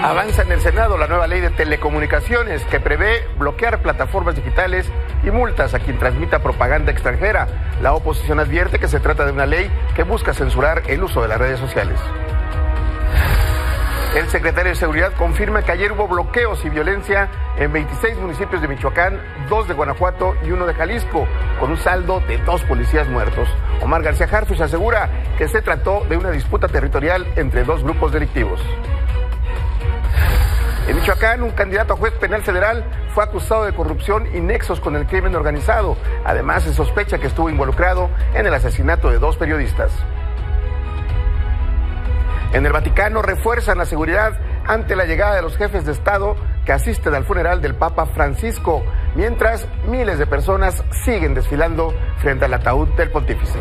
Avanza en el Senado la nueva ley de telecomunicaciones que prevé bloquear plataformas digitales y multas a quien transmita propaganda extranjera. La oposición advierte que se trata de una ley que busca censurar el uso de las redes sociales. El secretario de Seguridad confirma que ayer hubo bloqueos y violencia en 26 municipios de Michoacán, 2 de Guanajuato y 1 de Jalisco, con un saldo de 2 policías muertos. Omar García Harfuch asegura que se trató de una disputa territorial entre 2 grupos delictivos. En Michoacán, un candidato a juez penal federal fue acusado de corrupción y nexos con el crimen organizado. Además, se sospecha que estuvo involucrado en el asesinato de 2 periodistas. En el Vaticano refuerzan la seguridad ante la llegada de los jefes de Estado que asisten al funeral del Papa Francisco, mientras miles de personas siguen desfilando frente al ataúd del pontífice.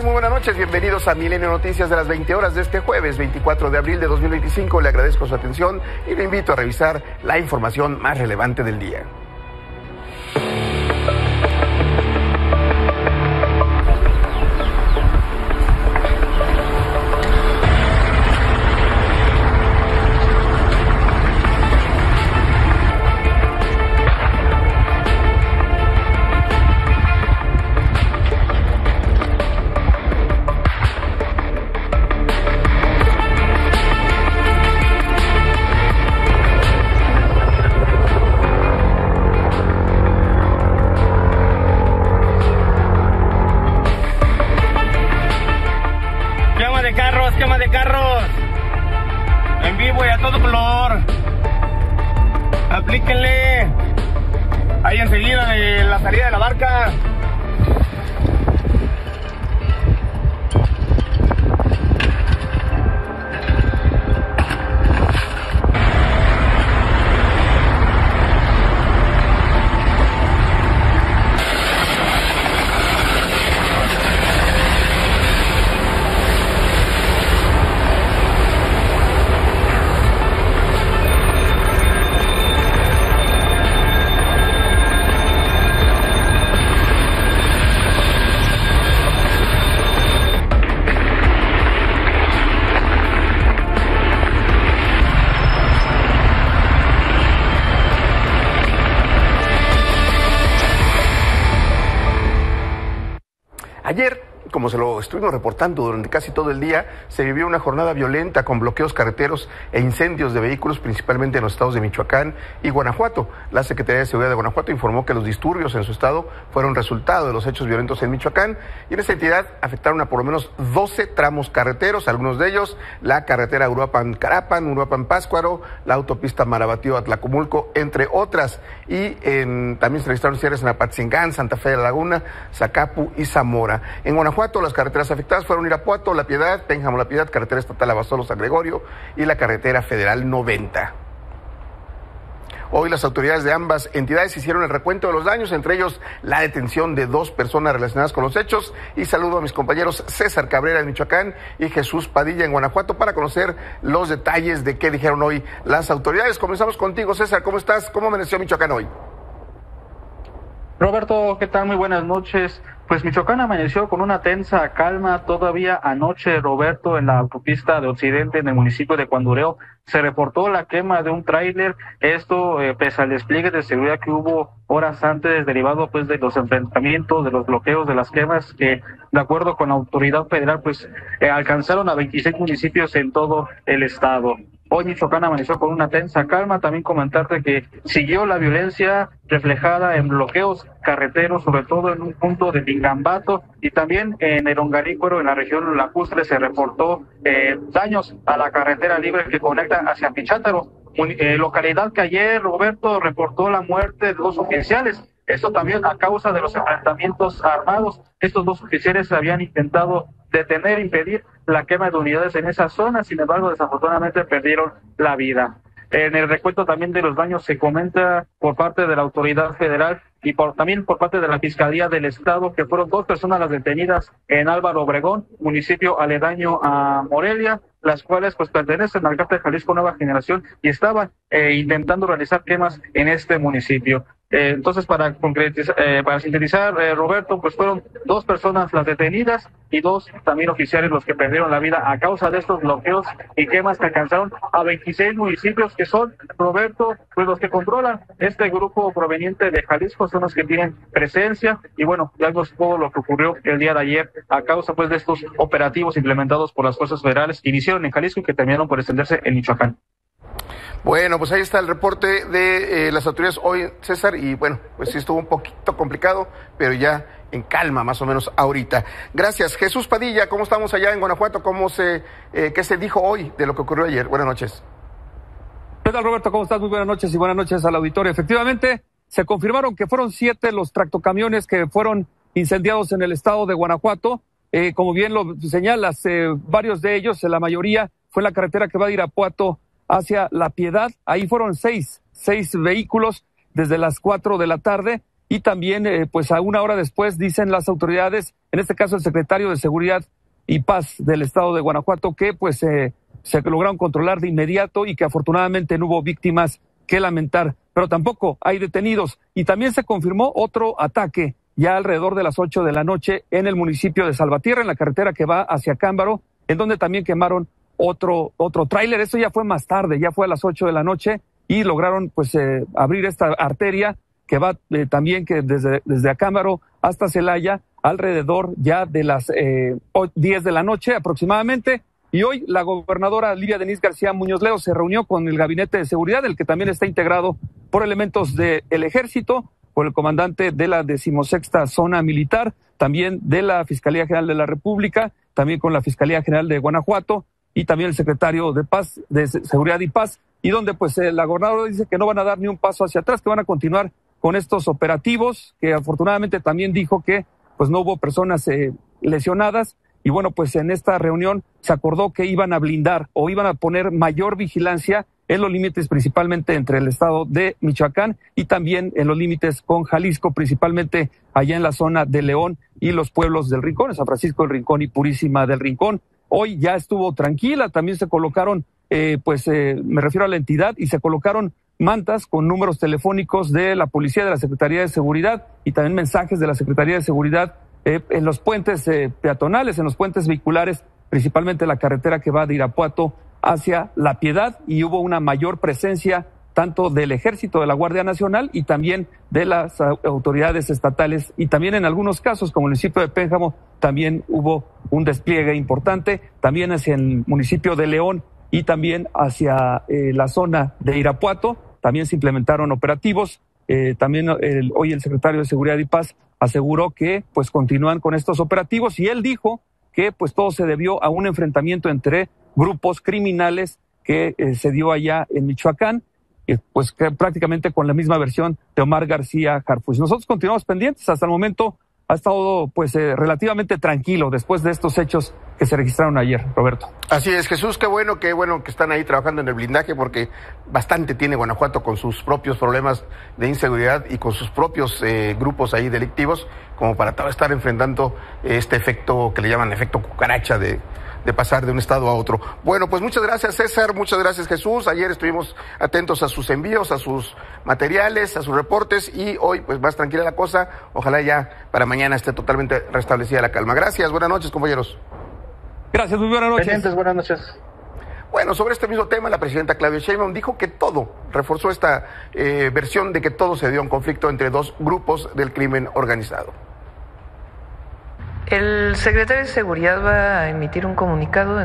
Muy buenas noches, bienvenidos a Milenio Noticias de las 20 horas de este jueves 24 de abril de 2025. Le agradezco su atención y le invito a revisar la información más relevante del día. Quema de carros en vivo y a todo color. Aplíquenle ahí enseguida de la salida de la barca. Ayer, como se lo estuvimos reportando durante casi todo el día, se vivió una jornada violenta con bloqueos carreteros e incendios de vehículos, principalmente en los estados de Michoacán y Guanajuato. La Secretaría de Seguridad de Guanajuato informó que los disturbios en su estado fueron resultado de los hechos violentos en Michoacán y en esa entidad afectaron a por lo menos 12 tramos carreteros, algunos de ellos la carretera Uruapan-Carapan, Uruapan-Páscuaro, la autopista Marabatío-Atlacomulco, entre otras. Y también se registraron cierres en Apatzingán, Santa Fe de la Laguna, Zacapu y Zamora. En Guanajuato, las carreteras afectadas fueron Irapuato, La Piedad, Pénjamo La Piedad, carretera estatal Abasolo-San Gregorio y la carretera federal 90. Hoy las autoridades de ambas entidades hicieron el recuento de los daños, entre ellos la detención de 2 personas relacionadas con los hechos. Y saludo a mis compañeros César Cabrera en Michoacán y Jesús Padilla en Guanajuato para conocer los detalles de qué dijeron hoy las autoridades. Comenzamos contigo, César. ¿Cómo estás? ¿Cómo amaneció Michoacán hoy? Roberto, ¿qué tal? Muy buenas noches. Pues Michoacán amaneció con una tensa calma todavía anoche, Roberto, en la autopista de Occidente, en el municipio de Cuandureo. Se reportó la quema de un tráiler, esto pese al despliegue de seguridad que hubo horas antes, derivado pues de los enfrentamientos, de los bloqueos, de las quemas, que de acuerdo con la autoridad federal pues alcanzaron a 26 municipios en todo el estado. Hoy Michoacán amaneció con una tensa calma. También comentarte que siguió la violencia reflejada en bloqueos carreteros, sobre todo en un punto de Tingambato, y también en el Ongarícuaro, en la región lacustre, se reportó daños a la carretera libre que conecta hacia Pichátaro, localidad que ayer, Roberto, reportó la muerte de 2 oficiales. Esto también a causa de los enfrentamientos armados. Estos 2 oficiales habían intentado detener, impedir la quema de unidades en esa zona, sin embargo, desafortunadamente perdieron la vida. En el recuento también de los daños se comenta por parte de la autoridad federal y también por parte de la Fiscalía del Estado que fueron 2 personas las detenidas en Álvaro Obregón, municipio aledaño a Morelia, las cuales pues pertenecen al cártel Jalisco Nueva Generación y estaban intentando realizar quemas en este municipio. Entonces, para sintetizar, Roberto, pues fueron 2 personas las detenidas y 2 también oficiales los que perdieron la vida a causa de estos bloqueos y quemas que alcanzaron a 26 municipios que son, Roberto, pues los que controlan este grupo proveniente de Jalisco, son los que tienen presencia y bueno, ya vemos todo lo que ocurrió el día de ayer a causa pues de estos operativos implementados por las fuerzas federales que iniciaron en Jalisco y que terminaron por extenderse en Michoacán. Bueno, pues ahí está el reporte de las autoridades hoy, César, y bueno, pues sí estuvo un poquito complicado, pero ya en calma más o menos ahorita. Gracias. Jesús Padilla, ¿cómo estamos allá en Guanajuato? ¿Qué se dijo hoy de lo que ocurrió ayer? Buenas noches. ¿Qué tal, Roberto? ¿Cómo estás? Muy buenas noches y buenas noches al auditorio. Efectivamente, se confirmaron que fueron 7 los tractocamiones que fueron incendiados en el estado de Guanajuato. Como bien lo señalas, varios de ellos, la mayoría, fue en la carretera que va de Irapuato hacia La Piedad. Ahí fueron 6 vehículos desde las 4 de la tarde y también pues a una hora después dicen las autoridades, en este caso el secretario de Seguridad y Paz del estado de Guanajuato, que pues se lograron controlar de inmediato y que afortunadamente no hubo víctimas que lamentar, pero tampoco hay detenidos. Y también se confirmó otro ataque ya alrededor de las 8 de la noche en el municipio de Salvatierra, en la carretera que va hacia Cámbaro, en donde también quemaron otro tráiler. Esto ya fue más tarde, ya fue a las 8 de la noche y lograron pues abrir esta arteria que va también que desde Acámbaro hasta Celaya alrededor ya de las 10 de la noche aproximadamente. Y hoy la gobernadora Livia Denisse García Muñoz Ledo se reunió con el Gabinete de Seguridad, el que también está integrado por elementos del Ejército, por el comandante de la 16ª Zona Militar, también de la Fiscalía General de la República, también con la Fiscalía General de Guanajuato, y también el secretario de Paz, de Seguridad y Paz, y donde pues la gobernadora dice que no van a dar ni un paso hacia atrás, que van a continuar con estos operativos, que afortunadamente también dijo que pues no hubo personas lesionadas, y bueno, pues en esta reunión se acordó que iban a blindar o iban a poner mayor vigilancia en los límites principalmente entre el estado de Michoacán y también en los límites con Jalisco, principalmente allá en la zona de León y los pueblos del Rincón, San Francisco del Rincón y Purísima del Rincón. Hoy ya estuvo tranquila, también se colocaron, me refiero a la entidad, y se colocaron mantas con números telefónicos de la policía, de la Secretaría de Seguridad y también mensajes de la Secretaría de Seguridad en los puentes peatonales, en los puentes vehiculares, principalmente la carretera que va de Irapuato hacia La Piedad, y hubo una mayor presencia tanto del Ejército, de la Guardia Nacional y también de las autoridades estatales, y también en algunos casos, como el municipio de Pénjamo, también hubo un despliegue importante, también hacia el municipio de León y también hacia la zona de Irapuato, también se implementaron operativos. También hoy el secretario de Seguridad y Paz aseguró que pues continúan con estos operativos, y él dijo que pues todo se debió a un enfrentamiento entre grupos criminales que se dio allá en Michoacán, pues que prácticamente con la misma versión de Omar García Harfuch. Nosotros continuamos pendientes. Hasta el momento ha estado pues relativamente tranquilo después de estos hechos que se registraron ayer, Roberto. Así es, Jesús, qué bueno que están ahí trabajando en el blindaje, porque bastante tiene Guanajuato con sus propios problemas de inseguridad y con sus propios grupos ahí delictivos, como para estar enfrentando este efecto que le llaman efecto cucaracha de pasar de un estado a otro. Bueno, pues muchas gracias, César, muchas gracias, Jesús. Ayer estuvimos atentos a sus envíos, a sus materiales, a sus reportes, y hoy pues más tranquila la cosa. Ojalá ya para mañana esté totalmente restablecida la calma. Gracias, buenas noches, compañeros. Gracias, muy buenas noches. Pendientes, buenas noches. Bueno, sobre este mismo tema, la presidenta Claudia Sheinbaum dijo que reforzó esta versión de que todo se dio a un conflicto entre 2 grupos del crimen organizado. El secretario de Seguridad va a emitir un comunicado,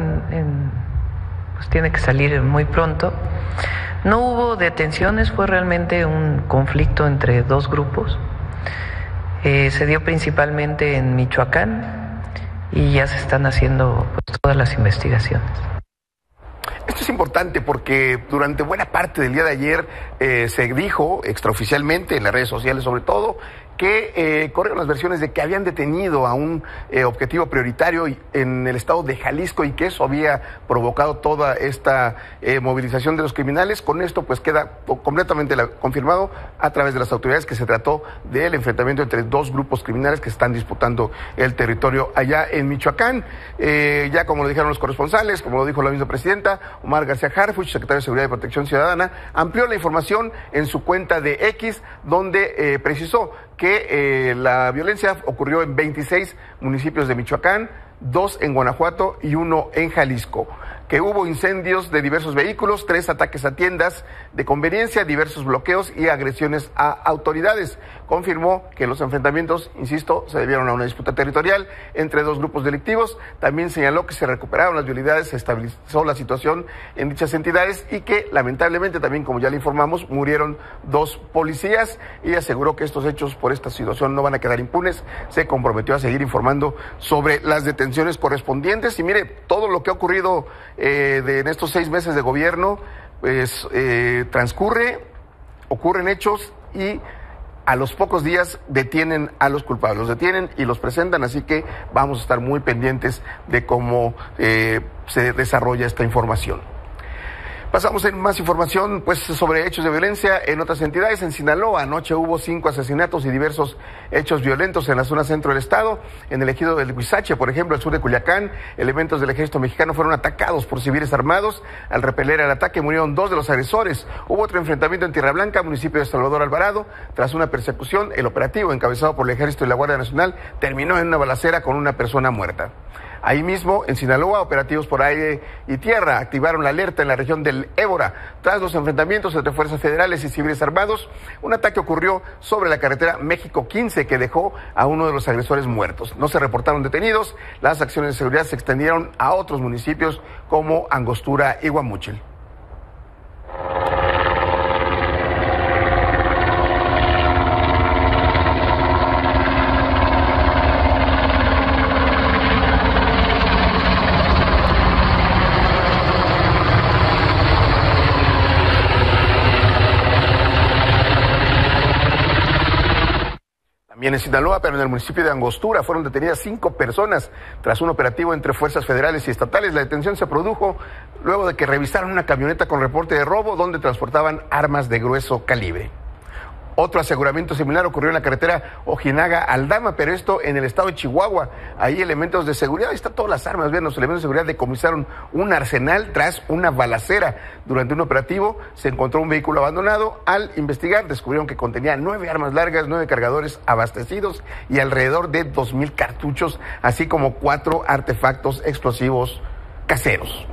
pues tiene que salir muy pronto. No hubo detenciones, fue realmente un conflicto entre 2 grupos. Se dio principalmente en Michoacán y ya se están haciendo pues todas las investigaciones. Este es importante porque durante buena parte del día de ayer se dijo extraoficialmente en las redes sociales sobre todo que corrieron las versiones de que habían detenido a un objetivo prioritario en el estado de Jalisco y que eso había provocado toda esta movilización de los criminales. Con esto pues queda completamente confirmado a través de las autoridades que se trató del enfrentamiento entre dos grupos criminales que están disputando el territorio allá en Michoacán. Ya como lo dijeron los corresponsales, como lo dijo la misma presidenta, Omar García Harfuch, secretario de Seguridad y Protección Ciudadana, amplió la información en su cuenta de X, donde precisó que la violencia ocurrió en 26 municipios de Michoacán, 2 en Guanajuato y 1 en Jalisco, que hubo incendios de diversos vehículos, 3 ataques a tiendas de conveniencia, diversos bloqueos y agresiones a autoridades. Confirmó que los enfrentamientos, insisto, se debieron a una disputa territorial entre dos grupos delictivos. También señaló que se recuperaron las vialidades, se estabilizó la situación en dichas entidades y que lamentablemente también, como ya le informamos, murieron 2 policías, y aseguró que estos hechos por esta situación no van a quedar impunes. Se comprometió a seguir informando sobre las detenciones correspondientes. Y mire, todo lo que ha ocurrido en estos 6 meses de gobierno, pues ocurren hechos y a los pocos días detienen a los culpables, los detienen y los presentan, así que vamos a estar muy pendientes de cómo se desarrolla esta información. Pasamos en más información pues sobre hechos de violencia en otras entidades. En Sinaloa anoche hubo 5 asesinatos y diversos hechos violentos en la zona centro del estado. En el ejido del Huizache, por ejemplo, al sur de Culiacán, elementos del ejército mexicano fueron atacados por civiles armados. Al repeler el ataque murieron 2 de los agresores. Hubo otro enfrentamiento en Tierra Blanca, municipio de Salvador Alvarado. Tras una persecución, el operativo encabezado por el ejército y la Guardia Nacional terminó en una balacera con una persona muerta. Ahí mismo, en Sinaloa, operativos por aire y tierra activaron la alerta en la región del Ébora. Tras los enfrentamientos entre fuerzas federales y civiles armados, un ataque ocurrió sobre la carretera México 15 que dejó a uno de los agresores muertos. No se reportaron detenidos. Las acciones de seguridad se extendieron a otros municipios como Angostura y Guamúchil. También en Sinaloa, pero en el municipio de Angostura, fueron detenidas 5 personas tras un operativo entre fuerzas federales y estatales. La detención se produjo luego de que revisaron una camioneta con reporte de robo donde transportaban armas de grueso calibre. Otro aseguramiento similar ocurrió en la carretera Ojinaga-Aldama, pero esto en el estado de Chihuahua. Ahí elementos de seguridad, ahí están todas las armas, bien, los elementos de seguridad decomisaron un arsenal tras una balacera. Durante un operativo se encontró un vehículo abandonado. Al investigar descubrieron que contenía 9 armas largas, 9 cargadores abastecidos y alrededor de 2,000 cartuchos, así como 4 artefactos explosivos caseros.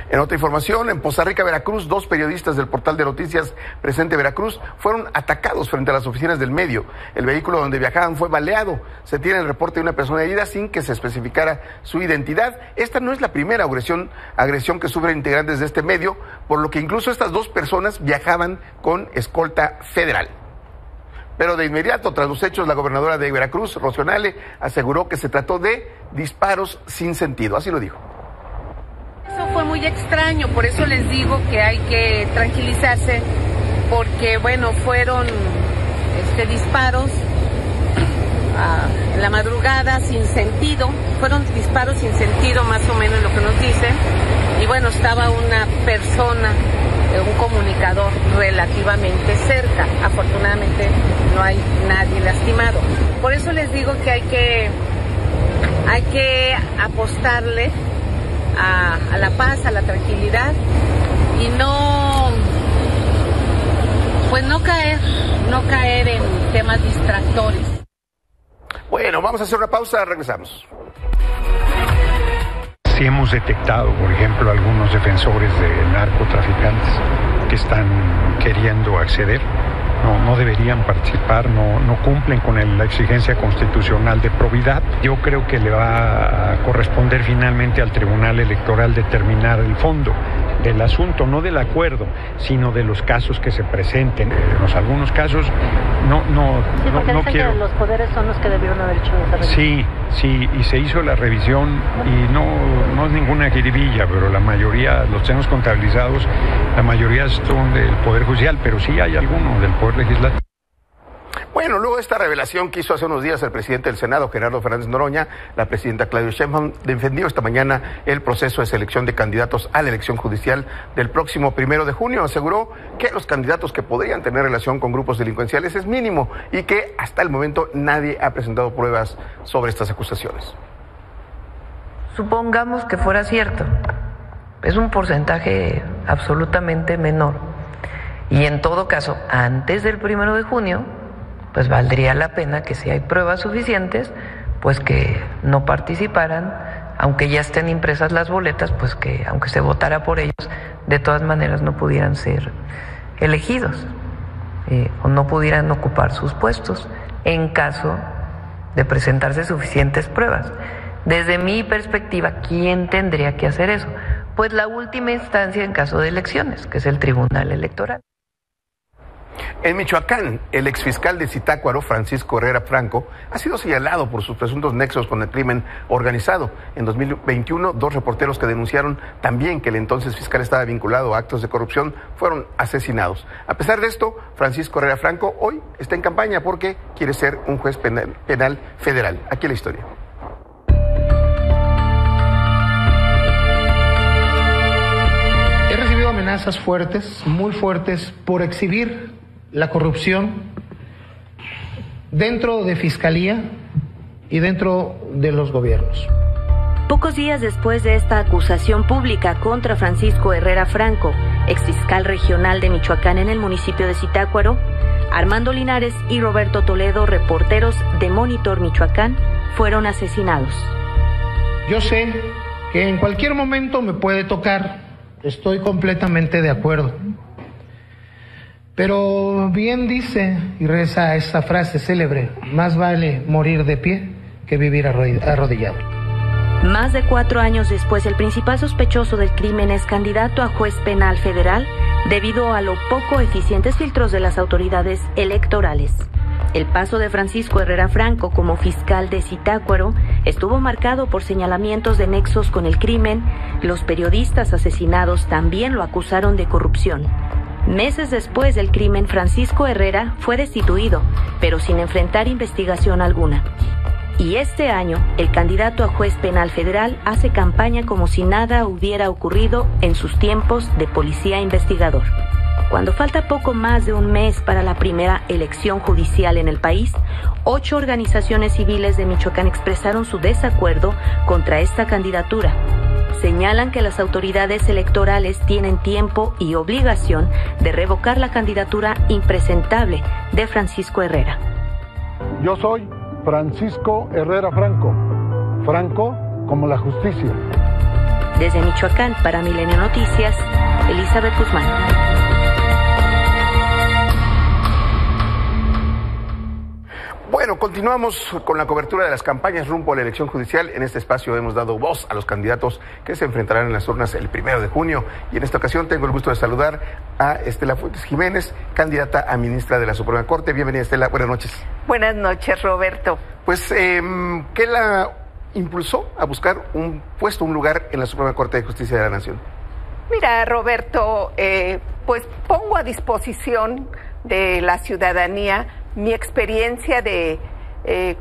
En otra información, en Poza Rica, Veracruz, 2 periodistas del portal de noticias Presente Veracruz fueron atacados frente a las oficinas del medio. El vehículo donde viajaban fue baleado. Se tiene el reporte de una persona herida sin que se especificara su identidad. Esta no es la primera agresión que sufren integrantes de este medio, por lo que incluso estas 2 personas viajaban con escolta federal. Pero de inmediato, tras los hechos, la gobernadora de Veracruz, Rocío Nale, aseguró que se trató de disparos sin sentido. Así lo dijo. Eso fue muy extraño, por eso les digo que hay que tranquilizarse, porque bueno, fueron disparos en la madrugada sin sentido, fueron disparos sin sentido más o menos lo que nos dicen, y bueno, estaba una persona, un comunicador relativamente cerca, afortunadamente no hay nadie lastimado. Por eso les digo que hay que apostarle a la paz, a la tranquilidad y no caer en temas distractores. Bueno, vamos a hacer una pausa, regresamos. Sí hemos detectado, por ejemplo, algunos defensores de narcotraficantes que están queriendo acceder. No deberían participar, no cumplen con la exigencia constitucional de probidad. Yo creo que le va a corresponder finalmente al Tribunal Electoral determinar el fondo. del asunto, no del acuerdo, sino de los casos que se presenten. En algunos casos no quiero... que los poderes son los que debieron haber hecho esa revisión. Sí, y se hizo la revisión y no es ninguna jiribilla, pero la mayoría, los tenemos contabilizados, la mayoría son del Poder Judicial, pero sí hay algunos del Poder Legislativo. Bueno, luego de esta revelación que hizo hace unos días el presidente del Senado, Gerardo Fernández Noroña, la presidenta Claudia Sheinbaum defendió esta mañana el proceso de selección de candidatos a la elección judicial del próximo 1 de junio. Aseguró que los candidatos que podrían tener relación con grupos delincuenciales es mínimo y que hasta el momento nadie ha presentado pruebas sobre estas acusaciones. Supongamos que fuera cierto, es un porcentaje absolutamente menor. Y en todo caso, antes del 1 de junio, pues valdría la pena que si hay pruebas suficientes, pues que no participaran, aunque ya estén impresas las boletas, pues que aunque se votara por ellos, de todas maneras no pudieran ser elegidos o no pudieran ocupar sus puestos en caso de presentarse suficientes pruebas. Desde mi perspectiva, ¿quién tendría que hacer eso? Pues la última instancia en caso de elecciones, que es el Tribunal Electoral. En Michoacán, el exfiscal de Zitácuaro, Francisco Herrera Franco, ha sido señalado por sus presuntos nexos con el crimen organizado. En 2021, 2 reporteros que denunciaron también que el entonces fiscal estaba vinculado a actos de corrupción fueron asesinados. A pesar de esto, Francisco Herrera Franco hoy está en campaña porque quiere ser un juez penal federal. Aquí la historia. He recibido amenazas fuertes, muy fuertes, por exhibir la corrupción dentro de Fiscalía y dentro de los gobiernos. Pocos días después de esta acusación pública contra Francisco Herrera Franco, exfiscal regional de Michoacán en el municipio de Zitácuaro, Armando Linares y Roberto Toledo, reporteros de Monitor Michoacán, fueron asesinados. Yo sé que en cualquier momento me puede tocar, estoy completamente de acuerdo. Pero bien dice y reza esa frase célebre: más vale morir de pie que vivir arrodillado. Más de 4 años después, el principal sospechoso del crimen es candidato a juez penal federal debido a los poco eficientes filtros de las autoridades electorales. El paso de Francisco Herrera Franco como fiscal de Zitácuaro estuvo marcado por señalamientos de nexos con el crimen. Los periodistas asesinados también lo acusaron de corrupción. Meses después del crimen, Francisco Herrera fue destituido, pero sin enfrentar investigación alguna. Y este año, el candidato a juez penal federal hace campaña como si nada hubiera ocurrido en sus tiempos de policía investigador. Cuando falta poco más de un mes para la primera elección judicial en el país, 8 organizaciones civiles de Michoacán expresaron su desacuerdo contra esta candidatura. Señalan que las autoridades electorales tienen tiempo y obligación de revocar la candidatura impresentable de Francisco Herrera. Yo soy Francisco Herrera Franco, Franco como la justicia. Desde Michoacán, para Milenio Noticias, Elizabeth Guzmán. Bueno, continuamos con la cobertura de las campañas rumbo a la elección judicial. En este espacio hemos dado voz a los candidatos que se enfrentarán en las urnas el 1 de junio. Y en esta ocasión tengo el gusto de saludar a Estela Fuentes Jiménez, candidata a ministra de la Suprema Corte. Bienvenida, Estela. Buenas noches. Buenas noches, Roberto. Pues, ¿qué la impulsó a buscar un puesto, un lugar en la Suprema Corte de Justicia de la Nación? Mira, Roberto, pues pongo a disposición de la ciudadanía mi experiencia de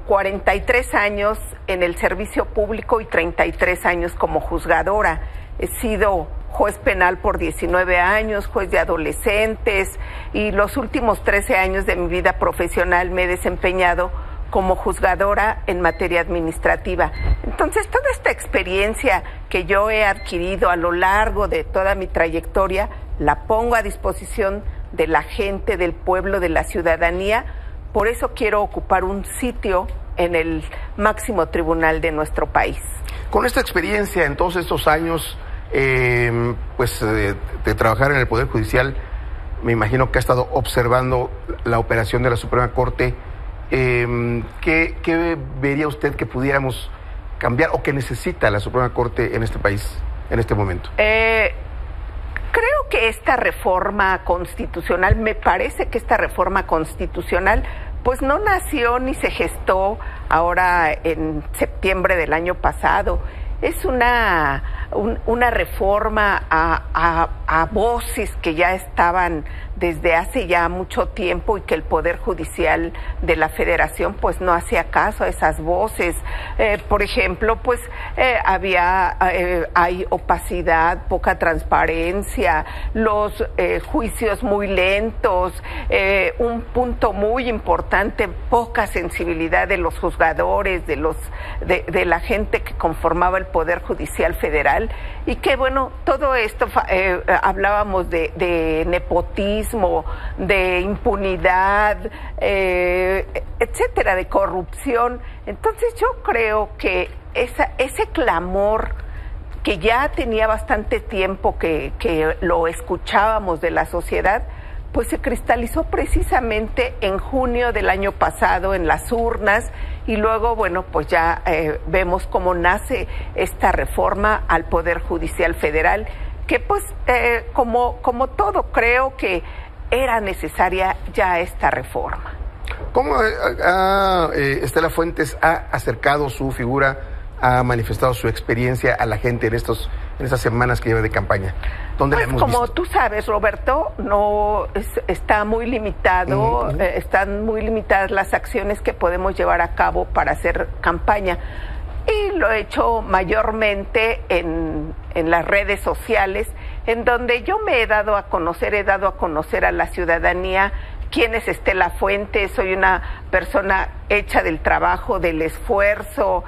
43 años en el servicio público y 33 años como juzgadora. He sido juez penal por 19 años, juez de adolescentes, y los últimos 13 años de mi vida profesional me he desempeñado como juzgadora en materia administrativa. Entonces, toda esta experiencia que yo he adquirido a lo largo de toda mi trayectoria, la pongo a disposición de la gente, del pueblo, de la ciudadanía. Por eso quiero ocupar un sitio en el máximo tribunal de nuestro país. Con esta experiencia en todos estos años, de trabajar en el Poder Judicial, me imagino que ha estado observando la operación de la Suprema Corte. ¿Qué vería usted que pudiéramos cambiar o que necesita la Suprema Corte en este país, en este momento? creo que esta reforma constitucional, me parece que esta reforma constitucional pues no nació ni se gestó ahora en septiembre del año pasado. Es una reforma a voces que ya estaban desde hace ya mucho tiempo y que el Poder Judicial de la Federación pues no hacía caso a esas voces. Por ejemplo, pues hay opacidad, poca transparencia, los juicios muy lentos, un punto muy importante, poca sensibilidad de los juzgadores, de la gente que conformaba el Poder Judicial Federal, y que bueno, todo esto hablábamos de nepotismo, de impunidad, etcétera, de corrupción. Entonces yo creo que ese clamor que ya tenía bastante tiempo que lo escuchábamos de la sociedad, pues se cristalizó precisamente en junio del año pasado en las urnas, y luego, bueno, pues ya vemos cómo nace esta reforma al Poder Judicial Federal, que pues como todo, creo que era necesaria ya esta reforma. ¿Cómo Estela Fuentes ha acercado su figura, ha manifestado su experiencia a la gente en esas semanas que lleva de campaña? ¿Dónde pues la hemos como visto? Tú sabes, Roberto, no está muy limitado, están muy limitadas las acciones que podemos llevar a cabo para hacer campaña, y lo he hecho mayormente en las redes sociales, en donde yo me he dado a conocer a la ciudadanía quién es Estela Fuentes. Soy una persona hecha del trabajo, del esfuerzo,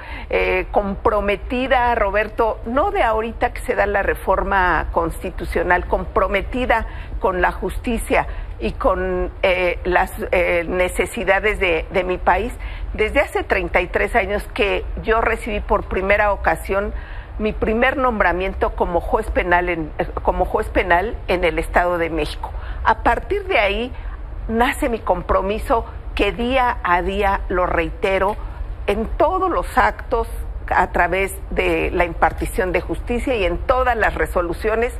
comprometida, Roberto, no de ahorita que se da la reforma constitucional, comprometida con la justicia y con las necesidades de mi país. Desde hace 33 años que yo recibí por primera ocasión mi primer nombramiento como juez penal en el Estado de México. A partir de ahí nace mi compromiso, que día a día lo reitero en todos los actos a través de la impartición de justicia y en todas las resoluciones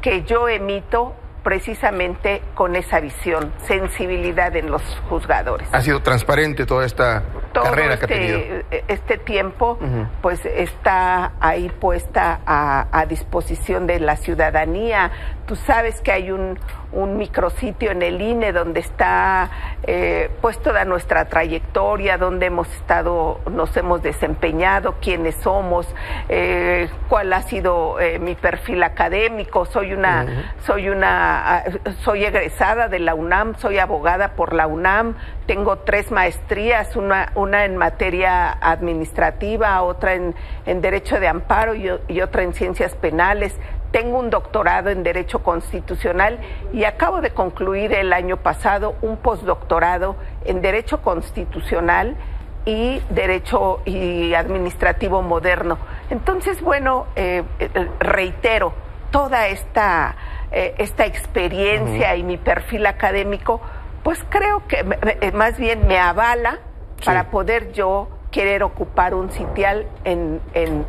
que yo emito, precisamente con esa visión, sensibilidad en los juzgadores. Ha sido transparente toda esta carrera que ha tenido. Este tiempo, pues está ahí puesta a disposición de la ciudadanía. Tú sabes que hay un micrositio en el INE donde está pues toda nuestra trayectoria, donde nos hemos desempeñado, quiénes somos, cuál ha sido mi perfil académico. Soy egresada de la UNAM, soy abogada por la UNAM, tengo 3 maestrías, una en materia administrativa, otra en Derecho de Amparo y otra en Ciencias Penales. Tengo un doctorado en Derecho Constitucional y acabo de concluir el año pasado un postdoctorado en Derecho Constitucional y Derecho y Administrativo Moderno. Entonces, bueno, reitero, toda esta experiencia y mi perfil académico, pues creo que más bien me avala para poder yo querer ocupar un sitial en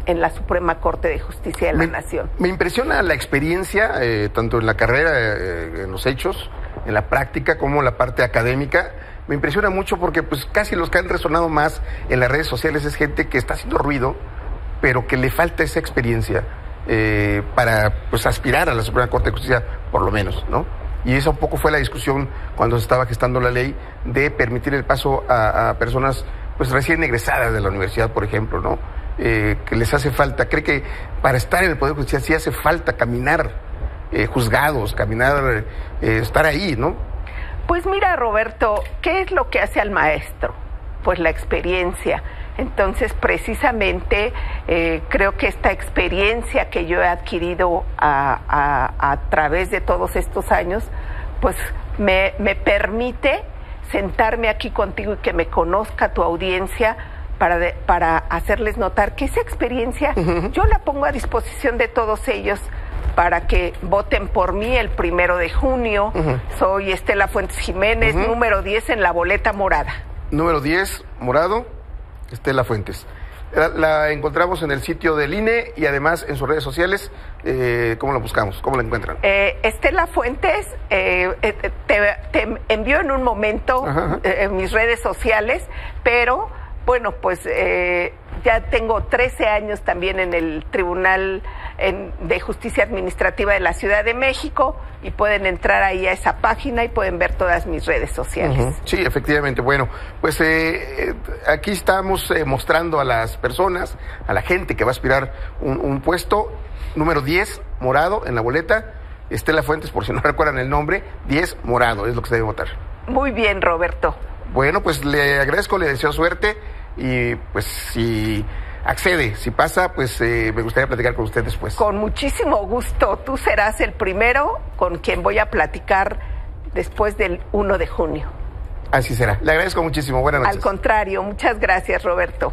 la Suprema Corte de Justicia de la Nación. Me impresiona la experiencia, tanto en la carrera, en los hechos, en la práctica, como en la parte académica. Me impresiona mucho porque pues casi los que han resonado más en las redes sociales es gente que está haciendo ruido, pero que le falta esa experiencia para pues aspirar a la Suprema Corte de Justicia, por lo menos, ¿no? Y esa un poco fue la discusión cuando se estaba gestando la ley de permitir el paso a personas pues recién egresadas de la universidad, por ejemplo, ¿no? Que les hace falta, cree que para estar en el Poder Judicial sí hace falta caminar juzgados, caminar, estar ahí, ¿no? Pues mira, Roberto, ¿qué es lo que hace al maestro? Pues la experiencia. Entonces, precisamente, creo que esta experiencia que yo he adquirido a través de todos estos años, pues me permite sentarme aquí contigo y que me conozca tu audiencia para hacerles notar que esa experiencia yo la pongo a disposición de todos ellos para que voten por mí el 1 de junio. Soy Estela Fuentes Jiménez, número 10 en la boleta morada. Número 10, morado, Estela Fuentes. La encontramos en el sitio del INE y además en sus redes sociales. ¿Cómo la buscamos? ¿Cómo la encuentran? Estela Fuentes, te envío en un momento en mis redes sociales, pero bueno, pues ya tengo 13 años también en el Tribunal de Justicia Administrativa de la Ciudad de México y pueden entrar ahí a esa página y pueden ver todas mis redes sociales. Sí, efectivamente. Bueno, pues aquí estamos mostrando a las personas, a la gente que va a aspirar un puesto, número 10, morado, en la boleta. Estela Fuentes, por si no recuerdan el nombre, 10, morado, es lo que se debe votar. Muy bien, Roberto. Bueno, pues le agradezco, le deseo suerte y pues si accede, si pasa, pues me gustaría platicar con usted después. Con muchísimo gusto. Tú serás el primero con quien voy a platicar después del 1 de junio. Así será. Le agradezco muchísimo. Buenas noches. Al contrario, muchas gracias, Roberto.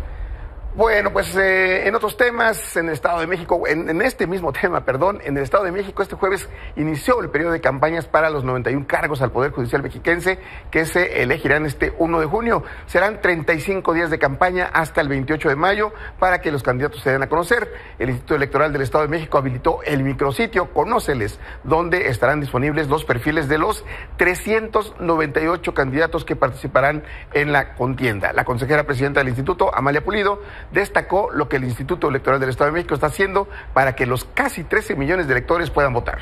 Bueno, pues en otros temas, en el Estado de México, en este mismo tema, en el Estado de México este jueves inició el periodo de campañas para los 91 cargos al Poder Judicial mexiquense que se elegirán este 1 de junio. Serán 35 días de campaña hasta el 28 de mayo para que los candidatos se den a conocer. El Instituto Electoral del Estado de México habilitó el micrositio Conóceles, donde estarán disponibles los perfiles de los 398 candidatos que participarán en la contienda. La consejera presidenta del instituto, Amalia Pulido, destacó lo que el Instituto Electoral del Estado de México está haciendo para que los casi 13 millones de electores puedan votar.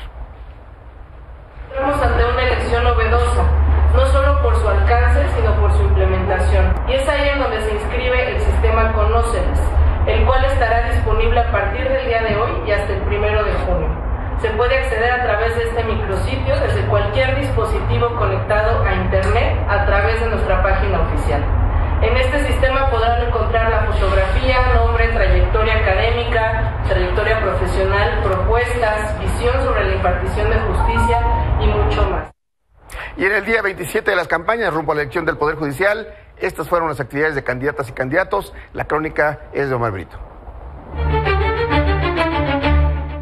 Estamos ante una elección novedosa, no solo por su alcance, sino por su implementación. Y es ahí en donde se inscribe el sistema Conóceles, el cual estará disponible a partir del día de hoy y hasta el 1 de junio. Se puede acceder a través de este micrositio desde cualquier dispositivo conectado a Internet a través de nuestra página oficial. En este sistema podrán encontrar la fotografía, nombre, trayectoria académica, trayectoria profesional, propuestas, visión sobre la impartición de justicia y mucho más. Y en el día 27 de las campañas rumbo a la elección del Poder Judicial, estas fueron las actividades de candidatas y candidatos. La crónica es de Omar Brito.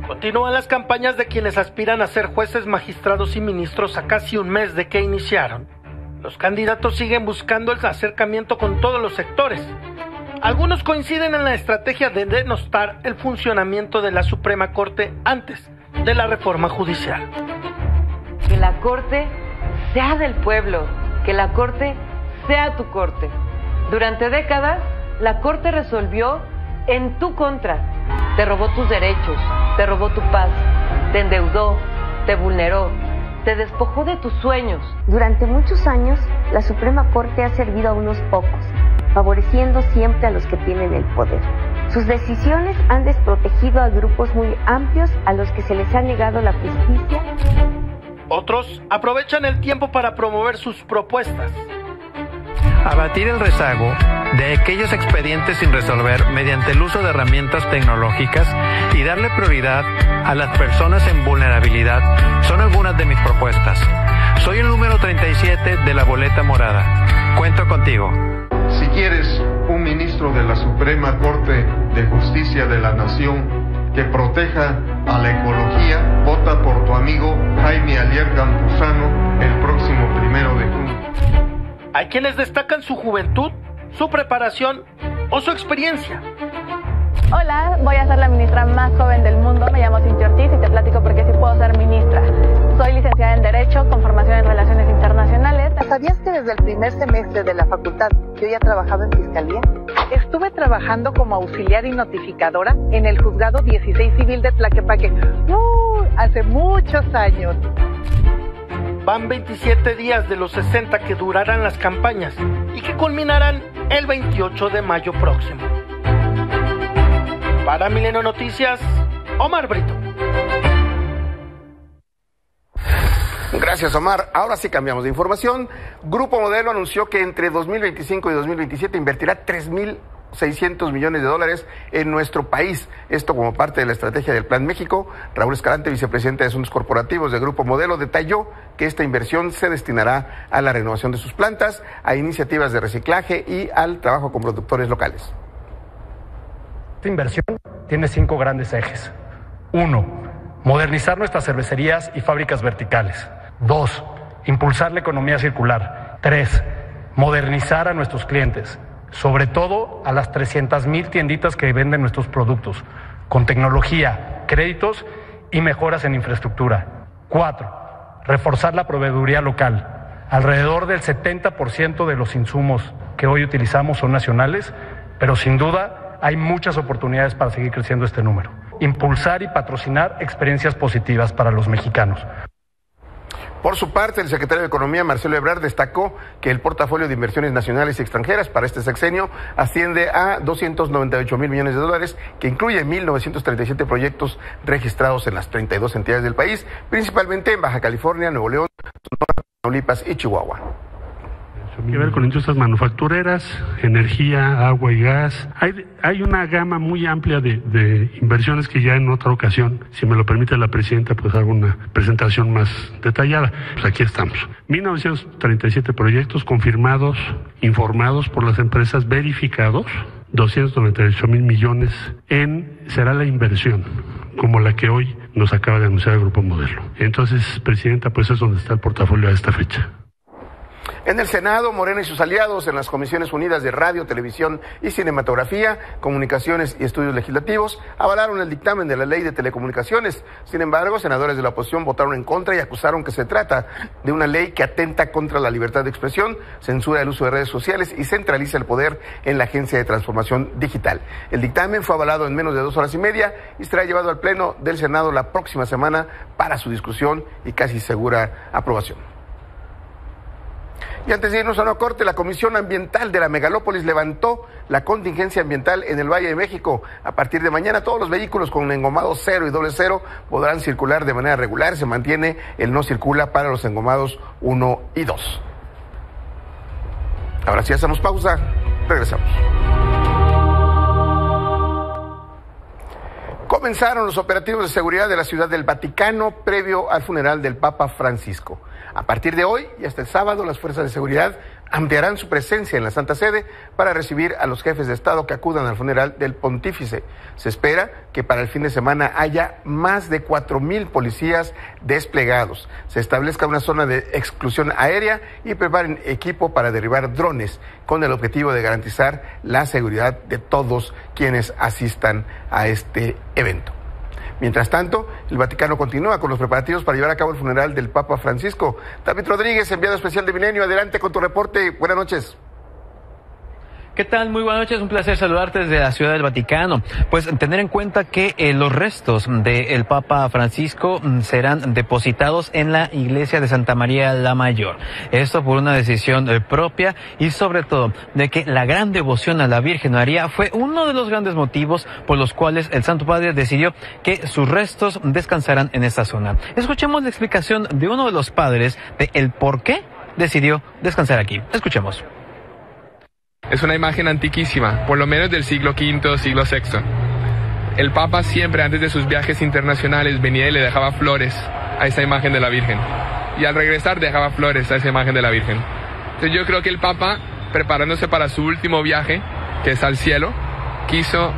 Continúan las campañas de quienes aspiran a ser jueces, magistrados y ministros a casi un mes de que iniciaron. Los candidatos siguen buscando el acercamiento con todos los sectores. Algunos coinciden en la estrategia de denostar el funcionamiento de la Suprema Corte antes de la reforma judicial. Que la Corte sea del pueblo, que la Corte sea tu Corte. Durante décadas, la Corte resolvió en tu contra. Te robó tus derechos, te robó tu paz, te endeudó, te vulneró, te despojó de tus sueños. Durante muchos años, la Suprema Corte ha servido a unos pocos, favoreciendo siempre a los que tienen el poder. Sus decisiones han desprotegido a grupos muy amplios a los que se les ha negado la justicia. Otros aprovechan el tiempo para promover sus propuestas. Abatir el rezago de aquellos expedientes sin resolver mediante el uso de herramientas tecnológicas y darle prioridad a las personas en vulnerabilidad son algunas de mis propuestas. Soy el número 37 de la boleta morada. Cuento contigo. Si quieres un ministro de la Suprema Corte de Justicia de la Nación que proteja a la ecología, vota por tu amigo Jaime Alier Campuzano el próximo 1 de junio. Hay quienes destacan su juventud, su preparación o su experiencia. Hola, voy a ser la ministra más joven del mundo. Me llamo Cintia Ortiz y te platico por qué sí puedo ser ministra. Soy licenciada en Derecho con formación en Relaciones Internacionales. ¿Sabías que desde el primer semestre de la facultad yo ya trabajaba en Fiscalía? Estuve trabajando como auxiliar y notificadora en el Juzgado 16 Civil de Tlaquepaque. Hace muchos años. Van 27 días de los 60 que durarán las campañas y que culminarán el 28 de mayo próximo. Para Milenio Noticias, Omar Brito. Gracias, Omar. Ahora sí cambiamos de información. Grupo Modelo anunció que entre 2025 y 2027 invertirá $3,600 millones en nuestro país. Esto como parte de la estrategia del Plan México. Raúl Escalante, vicepresidente de Asuntos Corporativos de Grupo Modelo, detalló que esta inversión se destinará a la renovación de sus plantas, a iniciativas de reciclaje y al trabajo con productores locales. Esta inversión tiene 5 grandes ejes. 1. Modernizar nuestras cervecerías y fábricas verticales. 2. Impulsar la economía circular. 3. Modernizar a nuestros clientes. sobre todo a las 300,000 tienditas que venden nuestros productos, con tecnología, créditos y mejoras en infraestructura. 4, reforzar la proveeduría local. Alrededor del 70% de los insumos que hoy utilizamos son nacionales, pero sin duda hay muchas oportunidades para seguir creciendo este número. Impulsar y patrocinar experiencias positivas para los mexicanos. Por su parte, el secretario de Economía, Marcelo Ebrard, destacó que el portafolio de inversiones nacionales y extranjeras para este sexenio asciende a 298,000 millones de dólares, que incluye 1,937 proyectos registrados en las 32 entidades del país, principalmente en Baja California, Nuevo León, Sonora, Tamaulipas y Chihuahua. Que ver con industrias manufactureras, energía, agua y gas. Hay una gama muy amplia de inversiones que ya en otra ocasión, si me lo permite la presidenta, pues hago una presentación más detallada. Pues aquí estamos. 1,937 proyectos confirmados, informados por las empresas, verificados, 298,000 millones será la inversión, como la que hoy nos acaba de anunciar el Grupo Modelo. Entonces, presidenta, pues es donde está el portafolio a esta fecha. En el Senado, Morena y sus aliados en las Comisiones Unidas de Radio, Televisión y Cinematografía, Comunicaciones y Estudios Legislativos avalaron el dictamen de la Ley de Telecomunicaciones. Sin embargo, senadores de la oposición votaron en contra y acusaron que se trata de una ley que atenta contra la libertad de expresión, censura el uso de redes sociales y centraliza el poder en la Agencia de Transformación Digital. El dictamen fue avalado en menos de 2 horas y media y será llevado al Pleno del Senado la próxima semana para su discusión y casi segura aprobación. Y antes de irnos a una corte, la Comisión Ambiental de la Megalópolis levantó la contingencia ambiental en el Valle de México. A partir de mañana, todos los vehículos con engomados 0 y doble 0 podrán circular de manera regular. Se mantiene el no circula para los engomados 1 y 2. Ahora sí, hacemos pausa. Regresamos. Comenzaron los operativos de seguridad de la Ciudad del Vaticano previo al funeral del Papa Francisco. A partir de hoy y hasta el sábado, las fuerzas de seguridad ampliarán su presencia en la Santa Sede para recibir a los jefes de Estado que acudan al funeral del pontífice. Se espera que para el fin de semana haya más de 4,000 policías desplegados. Se establezca una zona de exclusión aérea y preparen equipo para derribar drones con el objetivo de garantizar la seguridad de todos quienes asistan a este evento. Mientras tanto, el Vaticano continúa con los preparativos para llevar a cabo el funeral del Papa Francisco. David Rodríguez, enviado especial de Milenio, adelante con tu reporte. Buenas noches. ¿Qué tal? Muy buenas noches, un placer saludarte desde la Ciudad del Vaticano. Pues tener en cuenta que los restos del Papa Francisco serán depositados en la iglesia de Santa María la Mayor. Esto por una decisión propia y sobre todo de que la gran devoción a la Virgen María fue uno de los grandes motivos por los cuales el Santo Padre decidió que sus restos descansarán en esta zona. Escuchemos la explicación de uno de los padres de el por qué decidió descansar aquí. Escuchemos. Es una imagen antiquísima, por lo menos del siglo V, siglo VI. El Papa siempre antes de sus viajes internacionales venía y le dejaba flores a esa imagen de la Virgen. Y al regresar dejaba flores a esa imagen de la Virgen. Entonces yo creo que el Papa, preparándose para su último viaje, que es al cielo, quiso,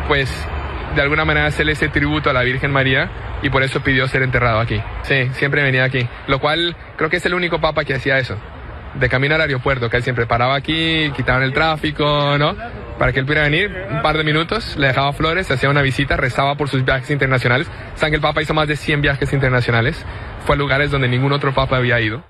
pues, de alguna manera hacerle ese tributo a la Virgen María y por eso pidió ser enterrado aquí. Sí, siempre venía aquí, lo cual creo que es el único Papa que hacía eso. De camino al aeropuerto, que él siempre paraba aquí, quitaban el tráfico, ¿no? Para que él pudiera venir, un par de minutos, le dejaba flores, hacía una visita, rezaba por sus viajes internacionales. Saben que el Papa hizo más de 100 viajes internacionales. Fue a lugares donde ningún otro Papa había ido.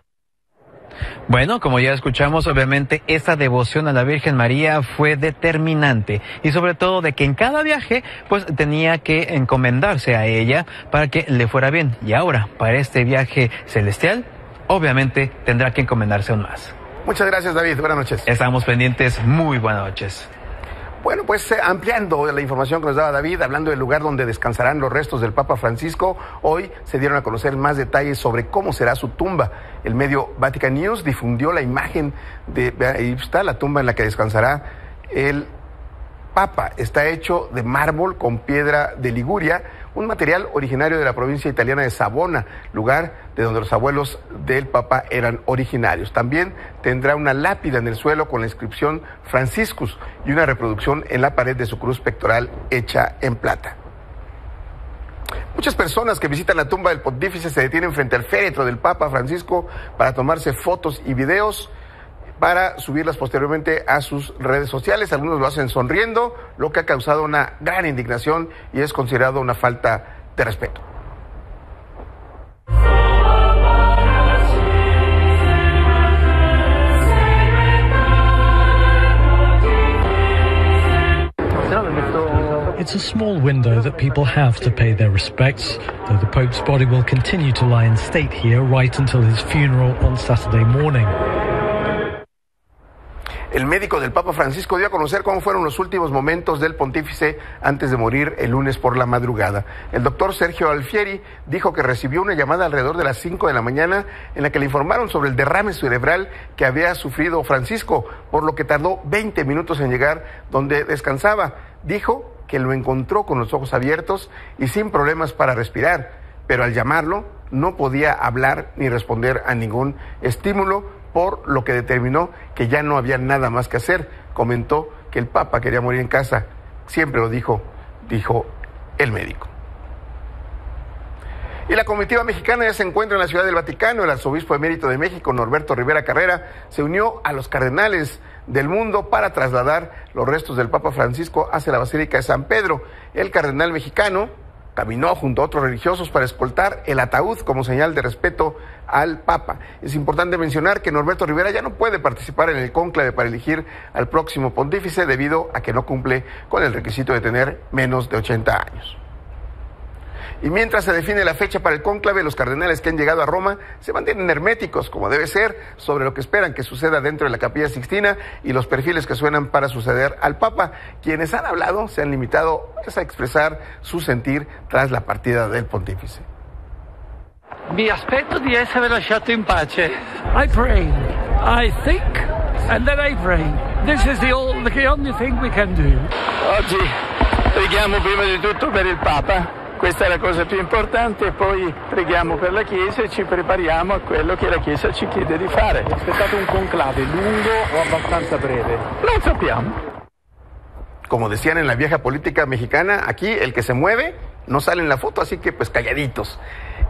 Bueno, como ya escuchamos, obviamente esta devoción a la Virgen María fue determinante y sobre todo de que en cada viaje pues tenía que encomendarse a ella para que le fuera bien. Y ahora, para este viaje celestial, obviamente tendrá que encomendarse aún más. Muchas gracias, David. Buenas noches. Estamos pendientes. Muy buenas noches. Bueno, pues ampliando la información que nos daba David, hablando del lugar donde descansarán los restos del Papa Francisco, hoy se dieron a conocer más detalles sobre cómo será su tumba. El medio Vatican News difundió la imagen ahí está la tumba en la que descansará el Papa. Está hecho de mármol con piedra de Liguria, un material originario de la provincia italiana de Savona, lugar de donde los abuelos del Papa eran originarios. También tendrá una lápida en el suelo con la inscripción Franciscus y una reproducción en la pared de su cruz pectoral hecha en plata. Muchas personas que visitan la tumba del pontífice se detienen frente al féretro del Papa Francisco para tomarse fotos y videos para subirlas posteriormente a sus redes sociales. Algunos lo hacen sonriendo, lo que ha causado una gran indignación y es considerado una falta de respeto. It's a small window that people have to pay their respects, though the Pope's body will continue to lie in state here right until his funeral on Saturday morning. El médico del Papa Francisco dio a conocer cómo fueron los últimos momentos del pontífice antes de morir el lunes por la madrugada. El doctor Sergio Alfieri dijo que recibió una llamada alrededor de las 5 de la mañana en la que le informaron sobre el derrame cerebral que había sufrido Francisco, por lo que tardó 20 minutos en llegar donde descansaba. Dijo que lo encontró con los ojos abiertos y sin problemas para respirar, pero al llamarlo no podía hablar ni responder a ningún estímulo, por lo que determinó que ya no había nada más que hacer. Comentó que el Papa quería morir en casa. Siempre lo dijo el médico. Y la comitiva mexicana ya se encuentra en la Ciudad del Vaticano. El arzobispo emérito de México, Norberto Rivera Carrera, se unió a los cardenales del mundo para trasladar los restos del Papa Francisco hacia la Basílica de San Pedro. El cardenal mexicano caminó junto a otros religiosos para escoltar el ataúd como señal de respeto al Papa. Es importante mencionar que Norberto Rivera ya no puede participar en el cónclave para elegir al próximo pontífice debido a que no cumple con el requisito de tener menos de 80 años. Y mientras se define la fecha para el cónclave, los cardenales que han llegado a Roma se mantienen herméticos, como debe ser, sobre lo que esperan que suceda dentro de la Capilla Sixtina y los perfiles que suenan para suceder al Papa. Quienes han hablado se han limitado a expresar su sentir tras la partida del pontífice. Mi aspetto di essere lasciato in pace. I pray, I think, and then I pray. This is the only thing we can do. Oggi preghiamo prima di tutto per il Papa. Questa è la cosa più importante, poi preghiamo per la Chiesa e ci prepariamo a quello che la Chiesa ci chiede di fare. Aspettate un conclave lungo o abbastanza breve? Lo sappiamo. Como decían en la vieja política mexicana, aquí el que se mueve no sale en la foto, así que pues calladitos.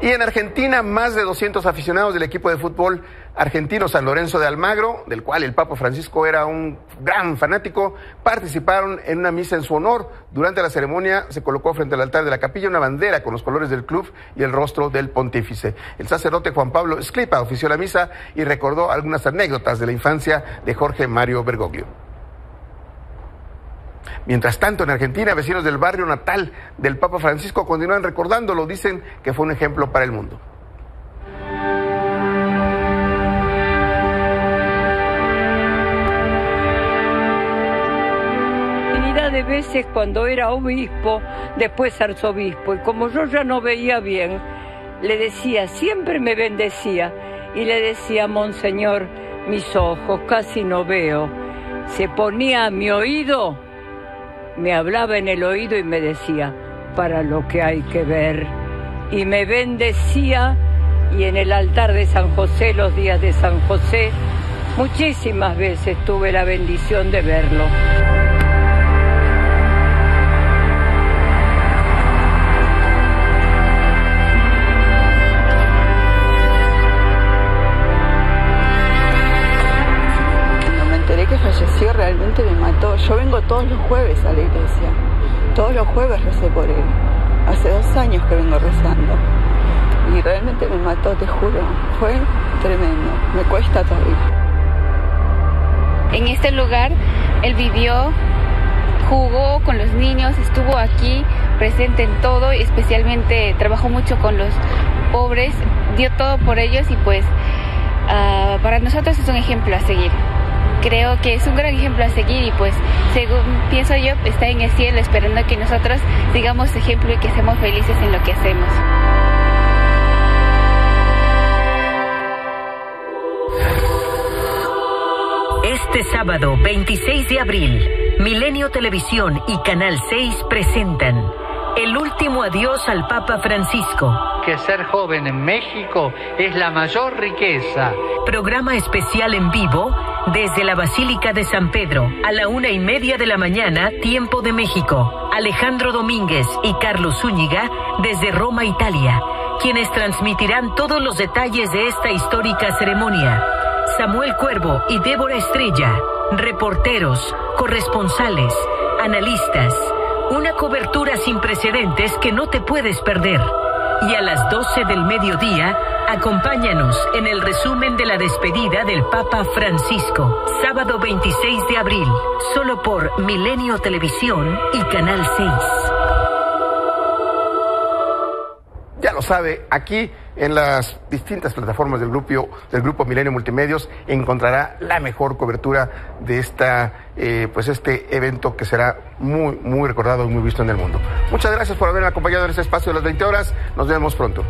Y en Argentina, más de 200 aficionados del equipo de fútbol argentino San Lorenzo de Almagro, del cual el Papa Francisco era un gran fanático, participaron en una misa en su honor. Durante la ceremonia se colocó frente al altar de la capilla una bandera con los colores del club y el rostro del pontífice. El sacerdote Juan Pablo Esclipa ofició la misa y recordó algunas anécdotas de la infancia de Jorge Mario Bergoglio. Mientras tanto, en Argentina, vecinos del barrio natal del Papa Francisco continúan recordándolo, dicen que fue un ejemplo para el mundo. Infinidad de veces cuando era obispo, después arzobispo, y como yo ya no veía bien, le decía, siempre me bendecía, y le decía, Monseñor, mis ojos casi no veo. Se ponía a mi oído, me hablaba en el oído y me decía, para lo que hay que ver. Y me bendecía, y en el altar de San José, los días de San José, muchísimas veces tuve la bendición de verlo. Que falleció realmente me mató. Yo vengo todos los jueves a la iglesia, todos los jueves recé por él. Hace 2 años que vengo rezando y realmente me mató, te juro, fue tremendo, me cuesta todavía. En este lugar él vivió, jugó con los niños, estuvo aquí presente en todo, especialmente trabajó mucho con los pobres, dio todo por ellos y pues para nosotros es un ejemplo a seguir. Creo que es un gran ejemplo a seguir y pues, según pienso yo, está en el cielo esperando que nosotros sigamos ejemplo y que seamos felices en lo que hacemos. Este sábado 26 de abril, Milenio Televisión y Canal 6 presentan El último adiós al Papa Francisco. Que ser joven en México es la mayor riqueza. Programa especial en vivo desde la Basílica de San Pedro a la 1:30 de la mañana, tiempo de México. Alejandro Domínguez y Carlos Zúñiga desde Roma, Italia, quienes transmitirán todos los detalles de esta histórica ceremonia. Samuel Cuervo y Débora Estrella, reporteros, corresponsales, analistas. Una cobertura sin precedentes que no te puedes perder. Y a las 12 del mediodía, acompáñanos en el resumen de la despedida del Papa Francisco, sábado 26 de abril, solo por Milenio Televisión y Canal 6. Ya lo sabe, aquí en las distintas plataformas del grupo Milenio Multimedios encontrará la mejor cobertura de este evento que será muy, muy recordado y muy visto en el mundo. Muchas gracias por haberme acompañado en este espacio de las 20 horas. Nos vemos pronto.